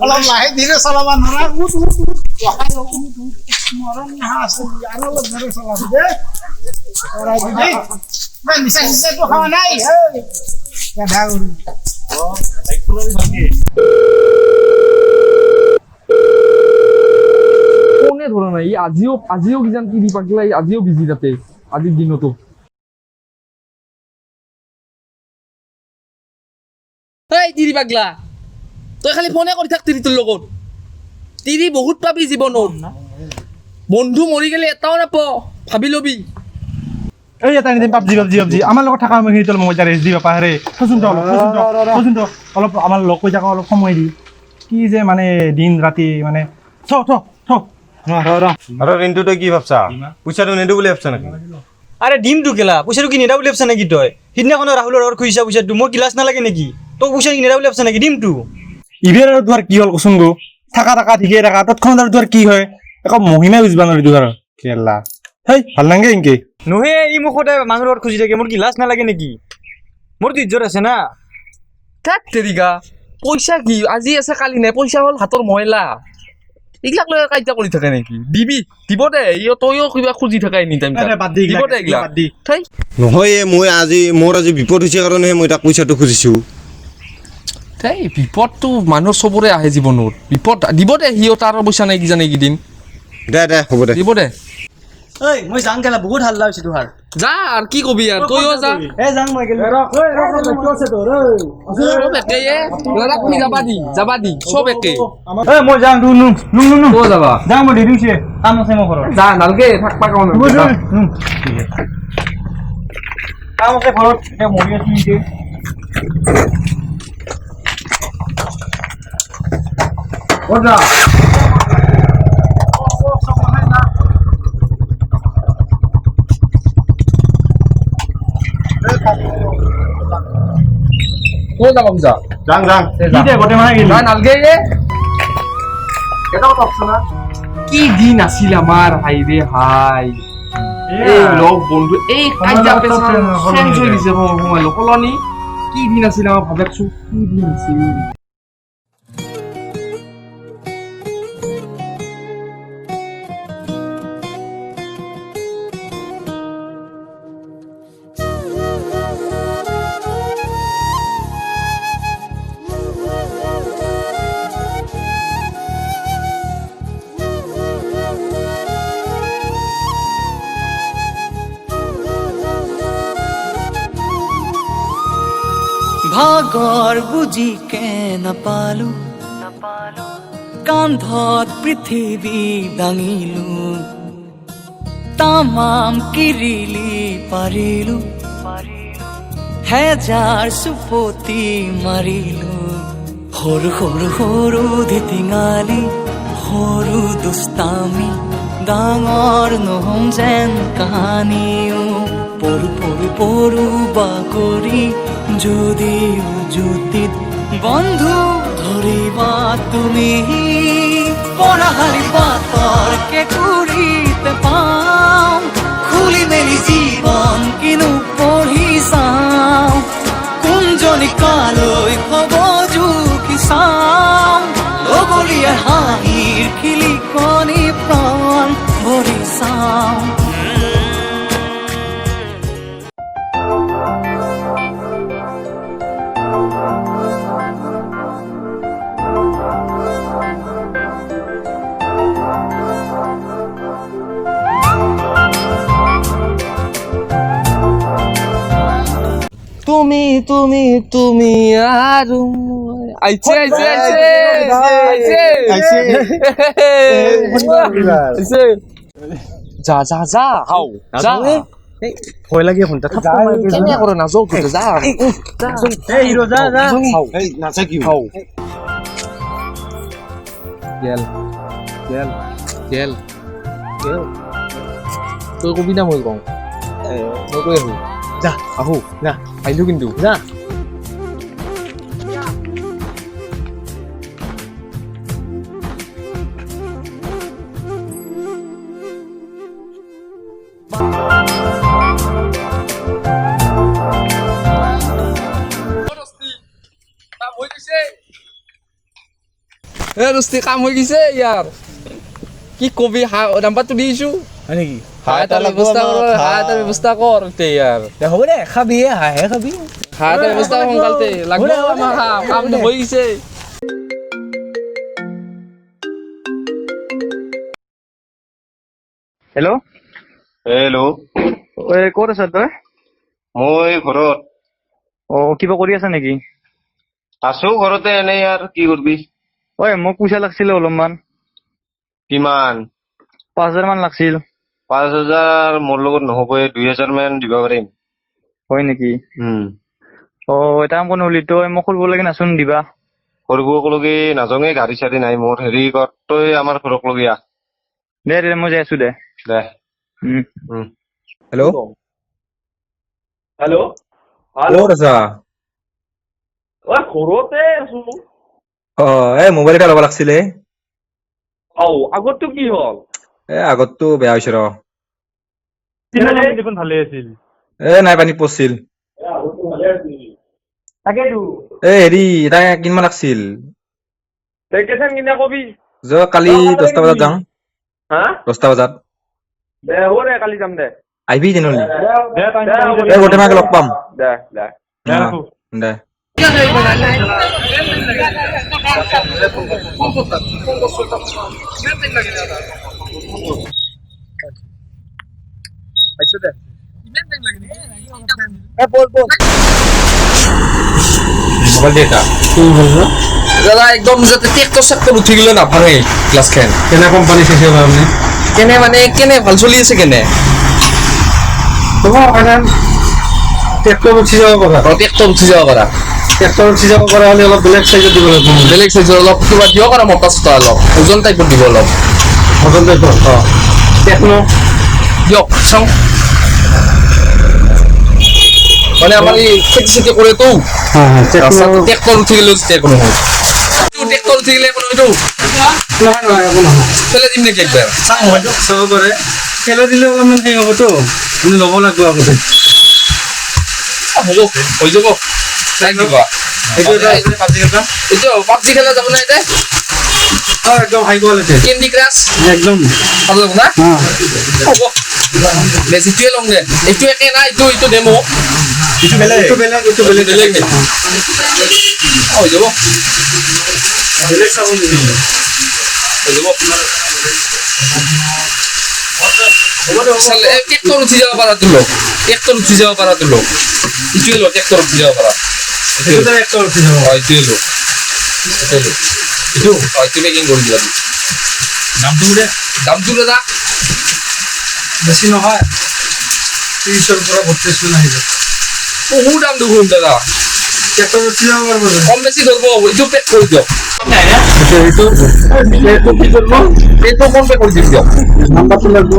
অলপ লাহে ধীৰে চলাব নোৱাৰা মৰম আছে আৰু অলপ ধীৰে চলাবি দেই নিচা চিচাটো খোৱা নাই কোনে ধৰা নাই আজিও কিজান টিভি পাগলা আজিও বিজি তাতে আজিৰ দিনতো এই তিৰি পাগলা তই খালি ফোনে কৰি থাক তিৰিটোৰ লগত তিৰি বহুত পাবি জীৱনত বন্ধু মৰি গেলে এটাও নাপাৱ ভাবি লবি এই এটা নিদিম পাবজি আমাৰ লগত থকা মই সেইটো মই ৰেষ্ট দিব পাহৰে ফচুন অলপ আমাৰ লগ কৈ থাকা অলপ সময় দি কি যে মানে দিন ৰাতি মানে আৰু ৰিন্তু তই কি ভাবছা পইচাটো নেদো বুলি ভাবছা নেকি আরে ডিমটো কেলা পইচাটো কি নেদা বুলি ভাবছা নেকি তই সিদিনাখন ৰাহুলৰ ঘৰত খুজিছা পইচাটো মোৰ ক্লাছ নালাগে নেকি তই পইচা কি নেদা বুলি ভাবছা নেকি ডিমটো ইভেৰ আৰু তোমাৰ কি হ'ল কচোন গো থাকা ঠিকে থাকা তৎক্ষণাত আৰু তোমাৰ কি হয় একো মহিমাই বুজিবা নোৱাৰি তোমাৰ কেলা হেই ভাল নালাগে ইনকে নহয় ই মোক সদায় মানুহৰ ঘৰত খুজি থাকে মোৰ কি লাজ নালাগে নেকি মোৰতো ইজ্জত আছে না থাক তেৰিকা পইচা কি আজি আছে কালি নাই পইচা হ'ল হাতৰ ময়লা এইগিলাক লৈ কাইটা কৰি থাকে নেকি দিব দে তইও কিবা খুজি থাকে এনি টাইম দিব দে এইগিলা নহয় মোৰ আজি বিপদ হৈছে কাৰণেহে মই তাক পইচাটো খুজিছো বিপদটো মানুহৰ চবৰে আহে জীৱনত বিপদ দিব দে সিও তাৰ পইচা নাই কিজানি এইকেইদিন দে হ'ব দে দিব দে ঐ মই যাং কেলা বহুত হাল্লা হৈছে তোহাৰ যা আৰু কি কবি আৰু তইও যা যাং মই গেলি চব একে লৰাক যাবা দি চব একে মই যাওঁ তই যাবা যাওঁ মই দি দিছে কাম আছে মোৰ ঘৰত যা নালগে থাকবা কাম কাম আছে ঘৰত এতিয়া মৰি আছো ইনকে ওজা ক'ত যাবা বুজা যাং কি গোটেই মানে গেলি নালগে এটা কথা অপশন কি দিন আছিল আমাৰ হাইরে হাই এই লগ বন্ধু এই কাইজা পেছা চেঞ্জ হৈ গৈছে সময় কলনি কি দিন আছিল আমাৰ ভাবছো কি দিন আছিল ভাগৰ বুজি কে নাপালো কান্ধত পৃথিৱী দাঙিলো তামাম কিৰিলি পাৰিলো হেজাৰ চুপতি মাৰিলো সৰু ধিটিঙালি সৰু দুষ্টামি ডাঙৰ নহম যেন কাহানিও পৰু বাকৰি যদিও জ্যোতিত বন্ধু ধৰিবা তুমি পৰাহালি পাতৰ কেঁকুৰিতে পাওঁ খুলি মেলি জীৱন কিনো পঢ়ি চাওঁ কোনজনী কালৈ হ'ব জুখি চাওঁ লগৰীয়া হাঁহিৰ খিলিকনি প্ৰাণ ভৰি চাওঁ তুমি আৰু আইছে যা হাও যা ভয় লাগে এখন কেনে কৰে নাযাও তো যা এই হিৰো যা এই নাচা কি গেল তই কবি না মই কওঁ মই কৈ আহো যা আহো যা আহিলো কিন্তু যা এ ৰুষ্টি কাম হৈ গৈছে ইয়াৰ কি কবি নাম্বাৰটো দি দিছো হয় নেকি হাঁহ এটাৰ ব্যৱস্থা কৰ এতিয়া ইয়াৰ হ'ব দে খাবি হাঁহে খাবি হাঁহ এটাৰ ব্যৱস্থা সোনকালতে লাগব আমাৰ কামটো হৈ গৈছে হেল্ল' হেল্ল' ঐ ক'ত আছ তই মই ঘৰত কিবা কৰি আছা নেকি আছো ঘৰতে এনেই আৰু কি কৰবি ঐ মোক পইচা লাগিছিলে অলপমান কিমান 5,000 মান লাগিছিল 5,000 মোৰ লগত নহ'বই 2,000 মান দিব পাৰিম হয় নেকি এটা কাম নহ'লি তই মোক কৰিব লাগে নাচোন দিবা কৰিবলৈকে নাযাওঁগে গাড়ী চাড়ী নাই মোৰ হেৰি কৰ তই আমাৰ ঘৰক লগি আহ দে মই যাই আছো দে দে হেল্ল' হেল্ল' ক'ত আছা ঘৰতে আছো এই মোবাইল এটা ল'ব লাগিছিলে আগতটো কি হ'ল আগতটো বেয়া হৈছে ৰ দেখোন ভালে আছিল নাই পানীত পৰিছিল তাকেতো হেৰি এটা কিনিব লাগিছিল ভেকেশ্যন কিনা কবি কালি 10টা বজাত যাওঁ হা 10টা বজাত দে হ'ব দে কালি যাম দে আহিবি তেনেহ'লে দে গোটেইমাকে লগ পাম দে দে দে মোবাইল ডেটা দাদা একদম যাতে ট্ৰেক্টৰ চেক্টৰ উঠি গ'লে নাভাঙে গ্লাছখন কেনে কোম্পানী চাইছে আপুনি কেনে মানে কেনে ভাল চলি আছে কেনে ট্ৰেক্টৰ উঠি যাব পৰা ট্ৰেক্টৰ উঠি যাব পাৰা ট্ৰেক্টৰ উঠি যাব পৰা হ'লে অলপ বেলেগ চাইজত দিব লাগিব বেলেগ চাইজৰ অলপ কিবা দিব পাৰা মতা চতা অলপ ওজন টাইপৰ দিব অলপ ভজন টাইপৰ টেকনো দিয়ক চাওঁ মানে আমাৰ এই খেতি চেতি কৰেতো ৰাস্তাত ট্ৰেক্টৰ উঠি গ'লেও যেতিয়া একো নহয় ট্ৰেক্টৰ উঠি গ'লে একো নহয়তো নহয় একো নহয় ফেলে দিম নেকি একবাৰ চাব পাৰে খেলা দিলে অলপমান সেই হ'বতো আপুনি ল'ব লাগিব আগতে হ'ব হৈ যাব চাই দিবা এইটো এটা এইটো পাবজি খেলা যাব না এতিয়া একদম হাই কোৱালিটি কেণ্ডি ক্ৰাছ একদম ভাল যাব না হ'ব বেছিটোৱে লওঁ দে এইটো একে নাই এইটো ডেমো এইটো বেলেগ বেলেগ নে হৈ যাব বেলেগ চাব নিবি হৈ যাব ট্ৰেক্টৰ উঠি যাব পাৰাটো লওক ট্ৰেক্টৰ উঠি যাব পাৰাটো লওক এইটোৱে লওক ট্ৰেক্টৰ উঠি যাব পাৰা এইটো একটা উঠি যাব এইটোৱে লওক এইটো এইটো পেকিং কৰি দিবা দামটো দাদা বেছি নহয় 30ৰ পৰা 32 মান আহিব বহু দাম দেখোন দাদা ট্ৰেক্টৰ উঠি যাব পাৰিব কম বেছি ধৰিব এইটো পেক কৰি দিয়ক এইটো কি কৰিব এইটো কম পেক কৰি দিম দিয়ক নাম্বাৰটো লাগিব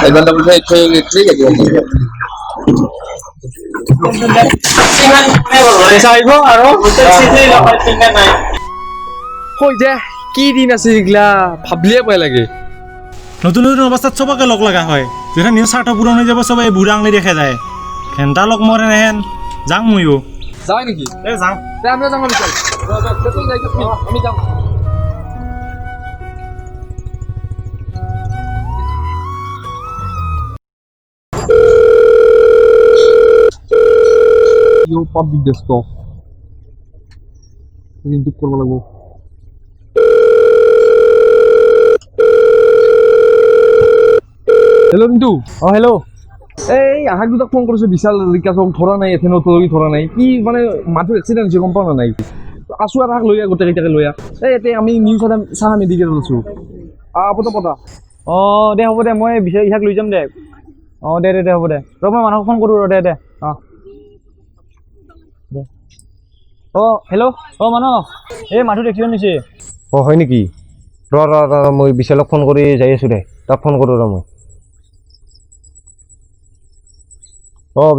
এবার ডাবল ফাইভ ঠিক আছে কই দে কি দিন আছে এইগিলা ভাবলিয়ে ভয় লাগে নতুন নতুন অৱস্থাত চবকে লগ লগা হয় যেতিয়া নিজৰ স্বাৰ্থ পূৰণ হৈ যাব চবে বুঢ়া আঙুলি দেখা যায় ঘেণ্টা লগ মৰে নেহেন যাওঁ ময়ো যাই নেকি যাওঁ আমরা যাম আমি যাম Yo public desktop কিন্তু করব লাগবো হেল্ল' ৰিন্তু হেল্ল' এই আহাক দুটাক ফোন কৰিছো বিশাল ৰিকাচক ধৰা নাই এথেনো তৰি ধৰা নাই কি মানে মাথুৰ এক্সিডেণ্ট হৈছে গম পাওঁ না নাই আছো আৰু আহাক লৈ আহ গোটেইকেইটাকে লৈ আহ এই এতিয়া আমি নিউ চাহা মেডিকেলত আছো পতা দে হ'ব দে মই বিচাৰি ইহাক লৈ যাম দে দে হ'ব দে ৰ মই মানুহক ফোন কৰোঁ ৰ দে হেল্ল' মানুহ এই মাথুৰ এক্সিডেণ্ট হৈছে হয় নেকি মই বিশালক ফোন কৰি যাই আছো দে তাক ফোন কৰোঁ মই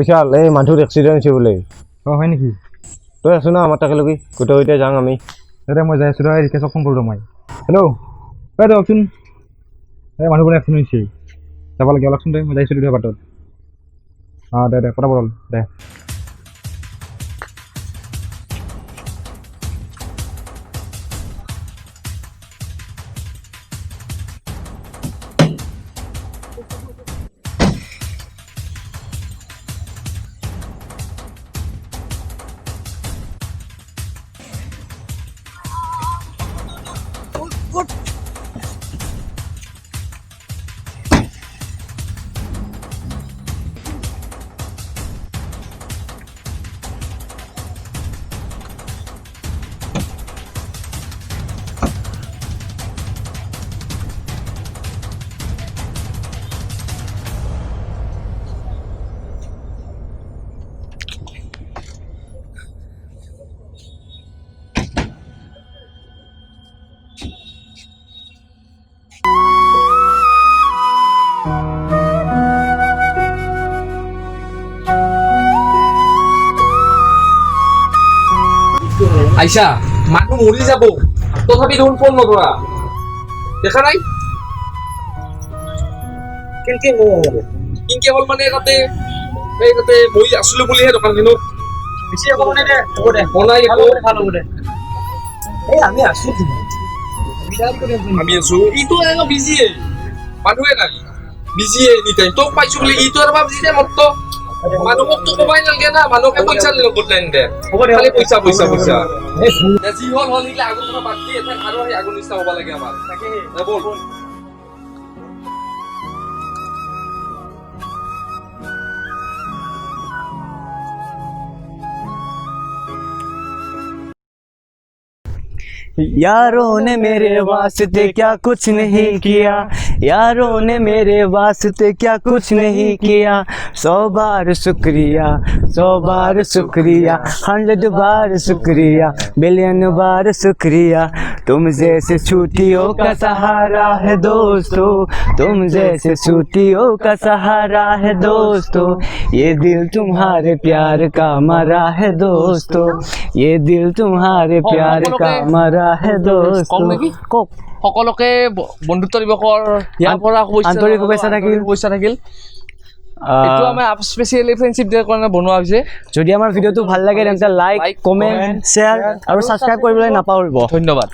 বিশাল এই মানুহৰ এক্সিডেণ্ট হৈছে বোলে হয় নেকি তই আছো না আমাৰ তাকে লগি গোটেইকেইটা যাওঁ আমি দে মই যাই আছোঁ ৰ ৰিকেশক ফোন কৰোঁ মই হেল্ল' কওকচোন এই মানুহবোৰে এক্সিডেণ্ট হৈছে যাব লাগে অলপচোন দে মই যাইছোঁ বাটত দে কথা বল দে আইসা মানুহ মৰি যাব তথাপি দেখোন ফোন নধৰা দেখা নাই কেনেকে হ'ল মানে তাতে মই আছিলো বুলিহে দোকানখনত বেছি একো মানে দে হ'ব দে বনাই একো ভাল হ'ব দে এই আমি আছো আমি আছো ইটো এনেও বিজিয়ে মানুহে নাই বিজিয়ে এনি টাইম তোক পাইছো বুলি ইটো আৰু বিজি দে মত মানুহকতো কবাই নালাগে না মানুহকে পইচা নগ'লেন দে খালি পইচা পইচা পইচা যি হ'ল সেইগিলা আগৰ কথা বাদ দি এতিয়া আৰু সেই আগৰ নিচিনা হ'ব লাগে আমাৰ তাকেহে বল यारों ने मेरे वास्ते क्या कुछ नहीं किया, यारों ने मेरे वास्ते क्या कुछ नहीं किया। 100 बार शुक्रिया, 100 बार शुक्रिया, 100 बार शुक्रिया, बिलियन बार शुक्रिया। तुम जैसे छुट्टियों का सहारा है दोस्तों, तुम जैसे छुट्टियों का सहारा है दोस्तों। ये दिल तुम्हारे प्यार का मरा है दोस्तों, ये दिल तुम्हारे प्यार का मरा है दोस्तों। সকলোকে বন্ধুত্ব দিৱসৰ ইয়াৰ পৰা আন্তৰিক শুভেচ্ছা থাকিল। এইটো আমাৰ স্পেচিয়েলি ফ্ৰেণ্ডশ্বিপ ডেৰ কাৰণে বনোৱা হৈছে। যদি আমাৰ ভিডিঅ'টো ভাল লাগে তেন্তে লাইক, কমেণ্ট, শ্বেয়াৰ আৰু ছাবস্ক্ৰাইব কৰিবলৈ নাপাহৰিব। ধন্যবাদ।